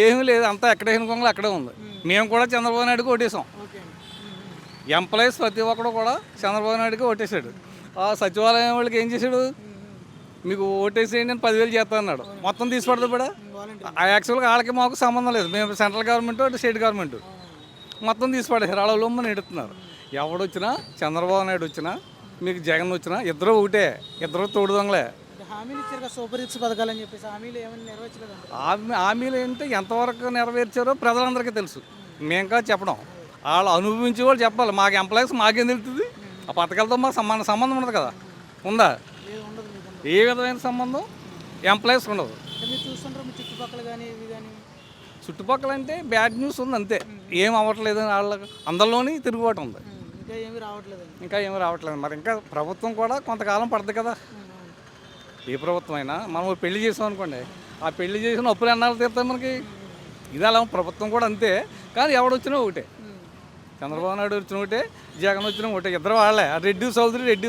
ఏమీ లేదు, అంతా ఎక్కడే కొంగలు అక్కడే ఉంది. మేము కూడా చంద్రబాబు నాయుడుకి ఓటేసాం. ఓకే అండి. ఎంప్లాయీస్ ప్రతి ఒక్కడు కూడా చంద్రబాబు నాయుడుకి ఓటేశాడు. ఆ సచివాలయం వాళ్ళకి ఏం చేశాడు, మీకు ఓటేసేయండి అని 10,000 చేస్తా అన్నాడు. మొత్తం తీసి పడదు కూడా. వాలంటీర్. ఆ యాక్చువల్గా వాళ్ళకి మాకు సంబంధం లేదు. మేము సెంట్రల్ గవర్నమెంట్ అటు స్టేట్ గవర్నమెంట్ మొత్తం తీసి పడేసారు. వాళ్ళ లొమ్మని ఎడుతున్నారు. ఎవడొచ్చినా, చంద్రబాబు నాయుడు వచ్చినా, మీకు జగన్ వచ్చినా ఇద్దరు ఒకటే, ఇద్దరు తోడు దొంగలే. అంటే హామీలు ఇచ్చారు కదా సూపర్ హిట్స్ పథకాలు అని చెప్పేసి, హామీలు ఏమైనా నెరవేర్చలేదండి. హామీలు ఏంటంటే ఎంతవరకు నెరవేర్చారో ప్రజలందరికీ తెలుసు. మేము కాదు చెప్పడం, వాళ్ళు అనుభవించే వాళ్ళు చెప్పాలి. మాకు ఎంప్లాయీస్ మాకేం తెలుస్తుంది? ఆ పథకాలతో మాకు సంబంధం ఉండదు కదా. ఉందా? ఏది ఉండదు మీకు ఉండదు. ఏ విధమైన సంబంధం ఎంప్లాయీస్ ఉండదు. అంటే మీరు చూస్తుంటారు మీ చుట్టుపక్కల కానీ ఇవి కానీ. చుట్టుపక్కల అంటే బ్యాడ్ న్యూస్ ఉంది అంతే. ఏం అవ్వట్లేదు అని వాళ్ళకి అందరిలోని తిరుగుబాటు ఉంది. ఇంకా ఏమీ రావట్లేదండి. ఇంకా ఏమీ రావట్లేదు. మరి ఇంకా ప్రభుత్వం కూడా కొంతకాలం పడుతుంది కదా. ఏ ప్రభుత్వం అయినా మనం పెళ్లి చేసాం అనుకోండి, ఆ పెళ్లి చేసిన అప్పులు ఎన్నాళ్ళు తీరుతాయి మనకి. ఇది అలా ప్రభుత్వం కూడా అంతే. కానీ ఎవడొచ్చినా ఒకటే, చంద్రబాబు నాయుడు వచ్చిన ఒకటే, జగన్ వచ్చిన ఒకటే, ఇద్దరు వాళ్ళే. రెడ్డి చౌదరి అంటే